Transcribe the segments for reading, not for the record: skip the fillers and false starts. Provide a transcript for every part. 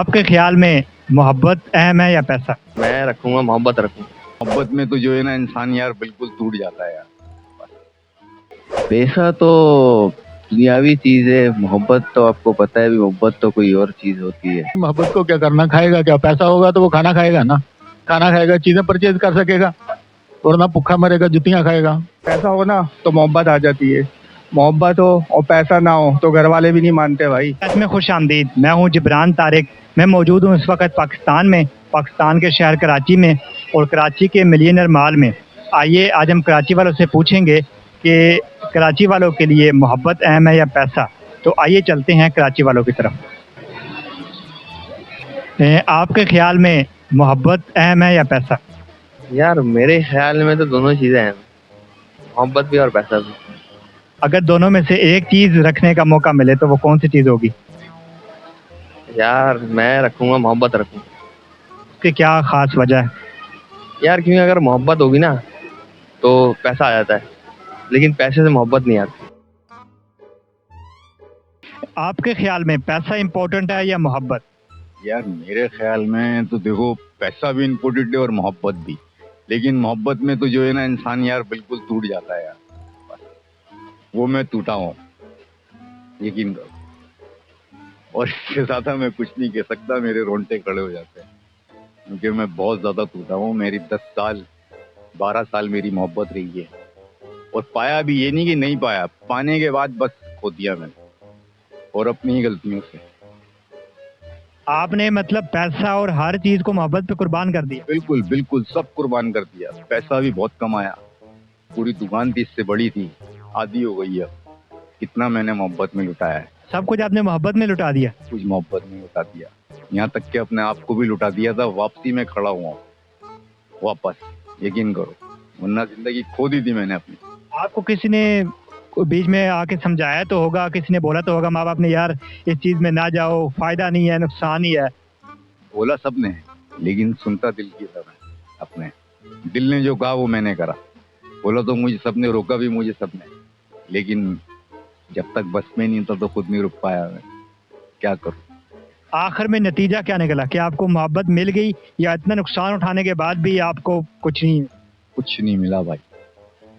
आपके ख्याल में मोहब्बत अहम है या पैसा? मैं रखूंगा मोहब्बत रखूंगा। मोहब्बत में तो जो है ना इंसान यार बिल्कुल टूट जाता है यार। पैसा तो दुनियावी चीज है, मोहब्बत तो आपको पता है भी, मोहब्बत तो कोई और चीज होती है। मोहब्बत को क्या करना, खाएगा क्या? पैसा होगा तो वो खाना खाएगा ना, खाना खाएगा, चीजें परचेज कर सकेगा, वरना भूखा मरेगा, जुतियां खाएगा। पैसा हो ना तो मोहब्बत आ जाती है, मोहब्बत हो और पैसा ना हो तो घर वाले भी नहीं मानते भाई। इसमें खुश आमदीद। मैं हूँ जिब्रान तारिक। मैं मौजूद हूँ इस वक्त पाकिस्तान में, पाकिस्तान के शहर कराची में और कराची के मिलियनर मॉल में। आइए आज हम कराची वालों से पूछेंगे कि कराची वालों के लिए मोहब्बत अहम है या पैसा। तो आइए चलते हैं कराची वालों की तरफ। आपके ख्याल में मोहब्बत अहम है या पैसा? यार मेरे ख्याल में तो दोनों चीजें हैं, मोहब्बत भी और पैसा भी। अगर दोनों में से एक चीज़ रखने का मौका मिले तो वो कौन सी चीज़ होगी? यार मैं रखूंगा मोहब्बत रखूंगा। उसकी क्या ख़ास वजह है? यार क्योंकि अगर मोहब्बत होगी ना तो पैसा आ जाता है, लेकिन पैसे से मोहब्बत नहीं आती। आपके ख्याल में पैसा इम्पोर्टेंट है या मोहब्बत? यार मेरे ख्याल में तो देखो पैसा भी इम्पोर्टेंट है और मोहब्बत भी, लेकिन मोहब्बत में तो जो है ना इंसान यार बिल्कुल टूट जाता है यार। वो मैं टूटा हूँ, यकीन करो। और इसके ज्यादा मैं कुछ नहीं कह सकता, मेरे रोंगटे खड़े हो जाते हैं क्योंकि मैं बहुत ज्यादा टूटा हूँ। मेरी 10 साल 12 साल मेरी मोहब्बत रही है और पाया भी, ये नहीं कि नहीं पाया, पाने के बाद बस खो दिया मैंने और अपनी ही गलतियों से। आपने मतलब पैसा और हर चीज़ को मोहब्बत पे कुर्बान कर दिया? बिल्कुल बिल्कुल सब कुर्बान कर दिया। पैसा भी बहुत कमाया, पूरी दुकान थी इससे बड़ी थी, आधी हो गई है। कितना मैंने मोहब्बत में लुटाया है। सब कुछ आपने मोहब्बत में लुटा दिया? कुछ मोहब्बत में लुटा दिया, यहाँ तक कि अपने आप को भी लुटा दिया था। वापसी में खड़ा हुआ वापस, यकीन करो, वरना जिंदगी खो दी थी मैंने अपनी। आपको किसी ने बीच में आके समझाया तो होगा, किसी ने बोला तो होगा, माँ बाप ने, यार इस चीज़ में ना जाओ, फायदा नहीं है, नुकसान ही है। बोला सबने है, लेकिन सुनता दिल की था मैं अपने। दिल ने जो कहा वो मैंने करा। बोला तो मुझे सबने, रोका भी मुझे सबने, लेकिन जब तक बस में नहीं था तो खुद नहीं रुक पाया मैं। क्या करूं? आखिर में नतीजा क्या निकला कि आपको मोहब्बत मिल गई या इतना नुकसान उठाने के बाद भी आपको कुछ नहीं? कुछ नहीं मिला भाई,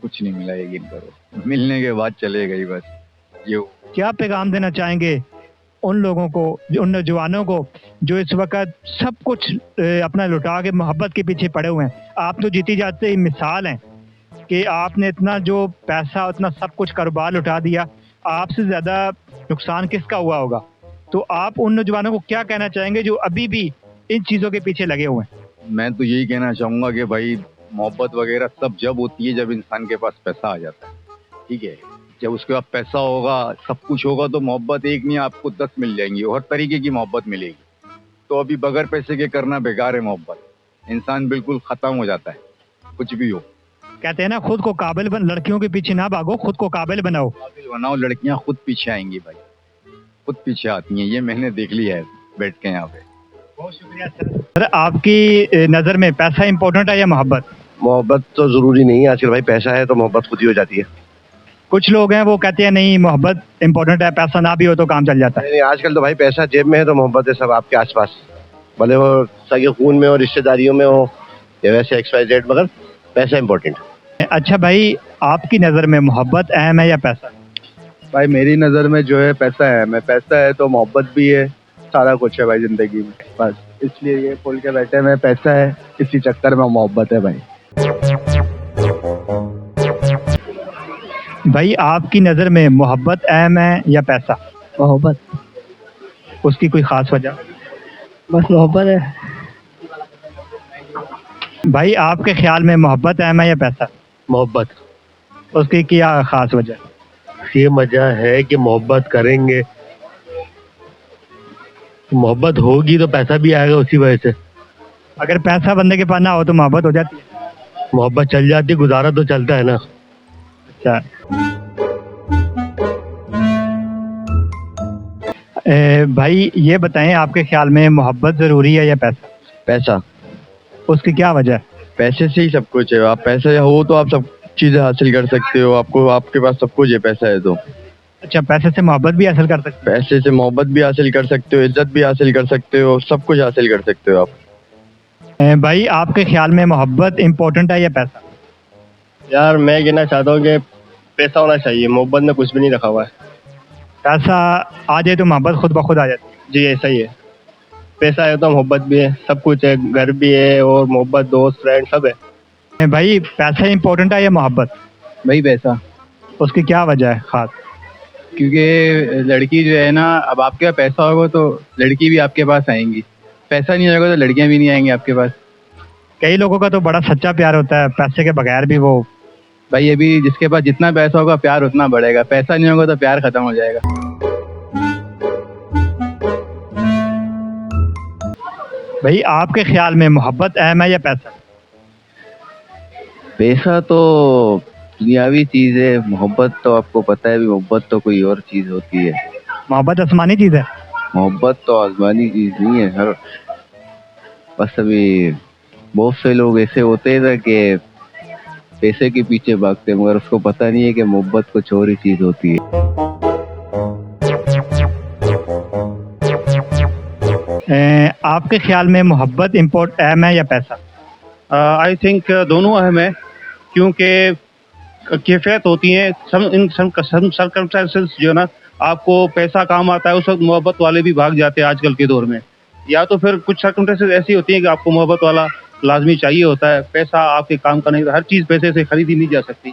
कुछ नहीं मिला, यकीन करो। मिलने के बाद चले गई बस। ये क्या पैगाम देना चाहेंगे उन लोगों को, उन नौजवानों को जो इस वक्त सब कुछ अपना लुटा के मोहब्बत के पीछे पड़े हुए हैं? आप तो जीती जाती मिसाल हैं कि आपने इतना जो पैसा, उतना सब कुछ कारोबार लुटा दिया। आपसे ज़्यादा नुकसान किसका हुआ होगा? तो आप उन नौजवानों को क्या कहना चाहेंगे जो अभी भी इन चीज़ों के पीछे लगे हुए हैं? मैं तो यही कहना चाहूंगा कि भाई मोहब्बत वगैरह सब जब होती है जब इंसान के पास पैसा आ जाता है, ठीक है। जब उसके पास पैसा होगा, सब कुछ होगा, तो मोहब्बत एक नहीं आपको 10 मिल जाएंगी, हर तरीके की मोहब्बत मिलेगी। तो अभी बगैर पैसे के करना बेकार है मोहब्बत। इंसान बिल्कुल खत्म हो जाता है, कुछ भी हो। कहते हैं ना, खुद को काबिल बन, लड़कियों के पीछे ना भागो, खुद को काबिल बनाओ। काबिल बनाओ, लड़कियां खुद पीछे आएंगी भाई, खुद पीछे आती हैं। ये मैंने देख लिया है बैठ के यहाँ पे। बहुत शुक्रिया सर। आपकी नज़र में पैसा इम्पोर्टेंट है या मोहब्बत? मोहब्बत तो जरूरी नहीं है आजकल भाई, पैसा है तो मोहब्बत खुद ही हो जाती है। कुछ लोग हैं वो कहते हैं नहीं, मोहब्बत इम्पोर्टेंट है, पैसा ना भी हो तो काम चल जाता है। नहीं, आजकल तो भाई पैसा जेब में है तो मोहब्बत है सब आपके आसपास, भले वो सगे खून में हो, रिश्तेदारियों में हो, या वैसे XYZ, मगर पैसा इम्पोर्टेंट है। अच्छा भाई, आपकी नज़र में मोहब्बत अहम है या पैसा? भाई मेरी नज़र में जो है पैसा है। मैं पैसा है तो मोहब्बत भी है, सारा कुछ है भाई जिंदगी में। बस इसलिए ये बोल के बैठे में पैसा है, इसी चक्कर में मोहब्बत है भाई। भाई आपकी नज़र में मोहब्बत अहम है या पैसा? मोहब्बत। उसकी कोई ख़ास वजह? बस मोहब्बत है। भाई आपके ख्याल में मोहब्बत अहम है या पैसा? मोहब्बत। उसकी क्या ख़ास वजह? ये मजा है कि मोहब्बत करेंगे, मोहब्बत होगी तो पैसा भी आएगा उसी वजह से। अगर पैसा बंदे के पास ना हो तो मोहब्बत हो जाती है? मोहब्बत चल जाती, गुजारा तो चलता है ना। अच्छा, भाई ये बताएं, आपके ख्याल में मोहब्बत ज़रूरी है या पैसा? पैसा। उसकी क्या वजह है? पैसे से ही सब कुछ है। आप पैसे हो तो आप सब चीजें हासिल कर सकते हो, आपको आपके पास सब कुछ है पैसा है तो। अच्छा, पैसे से मोहब्बत भी हासिल कर सकते पैसे से मोहब्बत भी हासिल कर सकते हो, इज्जत भी हासिल कर सकते हो, सब कुछ हासिल कर सकते हो आप। हैं। भाई आपके ख्याल में मोहब्बत इम्पोर्टेंट है या पैसा? यार मैं कहना चाहता हूँ कि पैसा होना चाहिए, मोहब्बत में कुछ भी नहीं रखा हुआ है। पैसा आ जाए तो मोहब्बत खुद ब खुद आ जाती जी ऐसा ही है, पैसा है तो मोहब्बत भी है, सब कुछ है, घर भी है और मोहब्बत, दोस्त, फ्रेंड सब है। है। भाई पैसा इम्पोर्टेंट है या मोहब्बत? भाई पैसा, उसकी क्या वजह है खास? क्योंकि लड़की जो है ना, अब आपके पास पैसा होगा तो लड़की भी आपके पास आएंगी, पैसा नहीं होगा तो लड़कियां भी नहीं आएंगी आपके पास। कई लोगों का तो बड़ा सच्चा प्यार होता है, पैसे के बगैर भी वो। भाई अभी जिसके पास जितना पैसा होगा प्यार उतना बढ़ेगा, पैसा नहीं होगा तो प्यार खत्म हो जाएगा। भाई आपके ख्याल में मोहब्बत अहम है या पैसा? पैसा तो दुनियावी चीज है, मोहब्बत तो आपको पता है भी, मोहब्बत तो कोई और चीज होती है। मोहब्बत आसमानी चीज है। मोहब्बत तो आसमानी चीज नहीं है हर, बस अभी बहुत से लोग ऐसे होते हैं ना कि पैसे के पीछे भागते हैं, मगर उसको पता नहीं है कि मोहब्बत कुछ और ही चीज होती है। आपके ख्याल में मोहब्बत अहम है या पैसा? आई थिंक दोनों अहम है, क्योंकि कैफियत होती है सम इन सर्कमस्टेंसेस जो है ना, आपको पैसा काम आता है उस वक्त मोहब्बत वाले भी भाग जाते हैं आजकल के दौर में, या तो फिर कुछ सर्कमस्टेंसेस ऐसी होती हैं कि आपको मोहब्बत वाला लाजमी चाहिए होता है, पैसा आपके काम का नहीं, हर चीज़ पैसे से खरीदी नहीं जा सकती,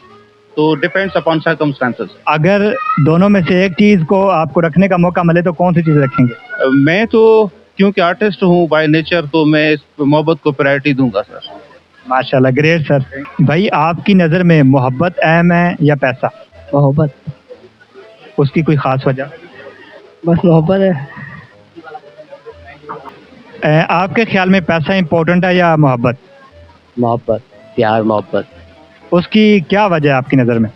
तो डिपेंड्स अपॉन सर्कमस्टेंसेस। अगर दोनों में से एक चीज को आपको रखने का मौका मिले तो कौन सी चीज रखेंगे? मैं तो क्योंकि आर्टिस्ट हूँ बाय नेचर, तो मैं इस मोहब्बत को प्रायोरिटी दूंगा सर। माशाल्लाह, ग्रेट सर। भाई आपकी नज़र में मोहब्बत अहम है या पैसा? मोहब्बत। उसकी कोई खास वजह? बस मोहब्बत है। आपके ख्याल में पैसा इम्पोर्टेंट है या मोहब्बत? मोहब्बत, प्यार मोहब्बत। उसकी क्या वजह है आपकी नज़र में?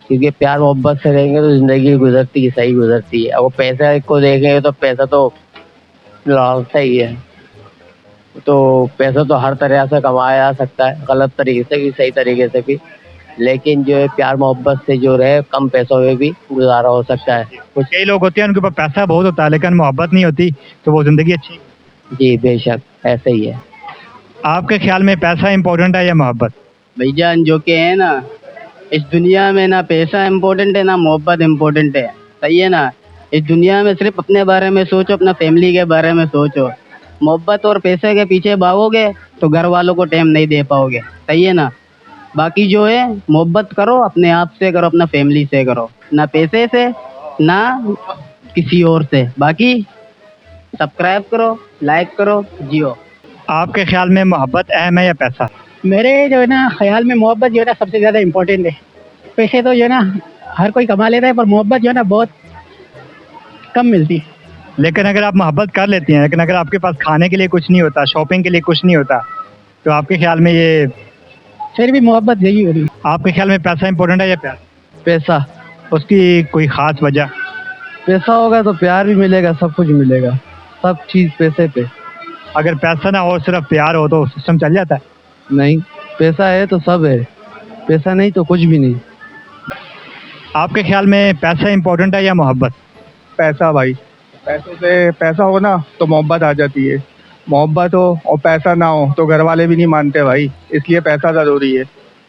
क्योंकि प्यार मोहब्बत से रहेंगे तो जिंदगी गुजरती है, सही गुजरती है। अगर पैसा को देखेंगे तो पैसा तो लालसा ही है, तो पैसा तो हर तरह से कमाया जा सकता है, गलत तरीके से भी सही तरीके से भी, लेकिन जो है प्यार मोहब्बत से जो रहे कम पैसों में भी गुजारा हो सकता है। कुछ कई लोग होते हैं उनके पास पैसा बहुत होता है लेकिन मोहब्बत नहीं होती, तो वो जिंदगी अच्छी। जी बेशक ऐसे ही है। आपके ख्याल में पैसा इम्पोर्टेंट है या मोहब्बत? भैजान जो कि है ना, इस दुनिया में ना पैसा इम्पोर्टेंट है ना मोहब्बत इम्पोर्टेंट है, सही है ना। इस दुनिया में सिर्फ अपने बारे में सोचो, अपना फैमिली के बारे में सोचो। मोहब्बत और पैसे के पीछे भागोगे तो घर वालों को टाइम नहीं दे पाओगे, सही है ना। बाकी जो है मोहब्बत करो, अपने आप से करो, अपना फैमिली से करो, ना पैसे से ना किसी और से। बाकी सब्सक्राइब करो, लाइक करो, जियो। आपके ख्याल में मोहब्बत अहम है या पैसा? मेरे जो है ना ख्याल में मोहब्बत जो है ना सबसे ज़्यादा इम्पोर्टेंट है। पैसे तो जो है ना हर कोई कमा लेता है, पर मोहब्बत जो है ना बहुत कम मिलती है। लेकिन अगर आप मोहब्बत कर लेती हैं, लेकिन अगर आपके पास खाने के लिए कुछ नहीं होता, शॉपिंग के लिए कुछ नहीं होता, तो आपके ख्याल में ये फिर भी मोहब्बत यही हो रही है। आपके ख्याल में पैसा इम्पोर्टेंट है या प्यार? पैसा। उसकी कोई खास वजह? पैसा होगा तो प्यार भी मिलेगा, सब कुछ मिलेगा, सब चीज़ पैसे पे। अगर पैसा ना हो सिर्फ प्यार हो तो सिस्टम चल जाता है? नहीं, पैसा है तो सब है, पैसा नहीं तो कुछ भी नहीं। आपके ख्याल में पैसा इम्पोर्टेंट है या मोहब्बत? पैसा भाई, पैसों से पैसा हो ना तो मोहब्बत आ जाती है, मोहब्बत हो और पैसा ना हो तो घर वाले भी नहीं मानते भाई, इसलिए पैसा ज़रूरी है।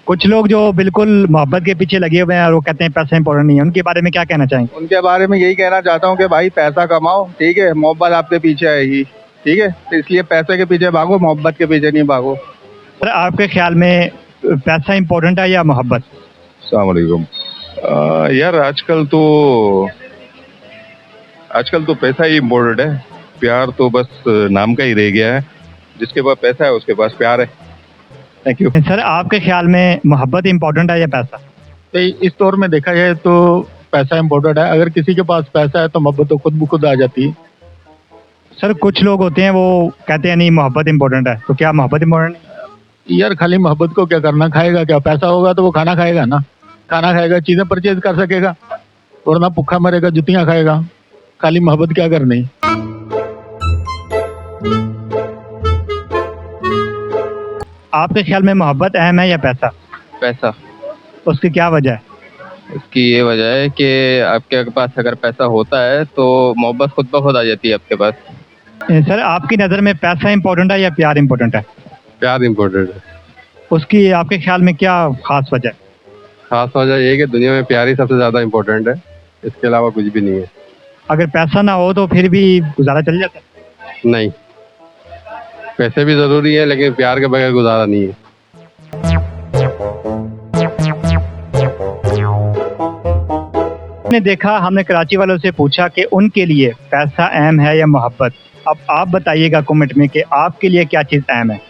कुछ लोग जो बिल्कुल मोहब्बत के पीछे लगे हुए हैं और वो कहते हैं पैसा इंपॉर्टेंट नहीं है, उनके बारे में क्या कहना चाहेंगे? उनके बारे में यही कहना चाहता हूँ कि भाई पैसा कमाओ, ठीक है, मोहब्बत आपके पीछे आएगी, ठीक है, तो इसलिए पैसे के पीछे भागो, मोहब्बत के पीछे नहीं भागो। सर आपके ख्याल में पैसा इम्पोर्टेंट है या मोहब्बत? अस्सलाम वालेकुम। यार आजकल तो पैसा ही इम्पोर्टेंट है, प्यार तो बस नाम का ही रह गया है। जिसके पास पैसा है उसके पास प्यार है। Thank you. सर आपके ख्याल में मोहब्बत इम्पोर्टेंट है या पैसा? तो इस दौर में देखा जाए तो पैसा इम्पोर्टेंट है। अगर किसी के पास पैसा है तो मोहब्बत तो खुद ब खुद आ जाती है। सर कुछ लोग होते हैं वो कहते हैं नहीं मोहब्बत इम्पोर्टेंट है, तो क्या मोहब्बत इम्पोर्टेंट है? यार खाली मोहब्बत को क्या करना, खाएगा क्या? पैसा होगा तो वो खाना खाएगा ना, खाना खाएगा, चीजें परचेज कर सकेगा, वरना भूखा मरेगा, जुतियां खाएगा। खाली मोहब्बत क्या करनी। आपके ख्याल में मोहब्बत अहम है या पैसा? पैसा। उसकी क्या वजह है? इसकी ये वजह है कि आपके पास अगर पैसा होता है तो मोहब्बत खुद ब खुद आ जाती है आपके पास। सर आपकी नज़र में पैसा इम्पोर्टेंट है या प्यार इम्पोर्टेंट है? प्यार इम्पोर्टेंट है। उसकी आपके ख्याल में क्या खास वजह है? खास वजह ये है कि दुनिया में प्यार ही सबसे ज़्यादा इम्पोर्टेंट है, इसके अलावा कुछ भी नहीं है। अगर पैसा ना हो तो फिर भी गुजारा चल जाता है? नहीं, पैसे भी ज़रूरी है लेकिन प्यार के बगैर गुजारा नहीं है। हमने देखा, हमने कराची वालों से पूछा कि उनके लिए पैसा अहम है या मोहब्बत। अब आप बताइएगा कमेंट में कि आपके लिए क्या चीज़ अहम है।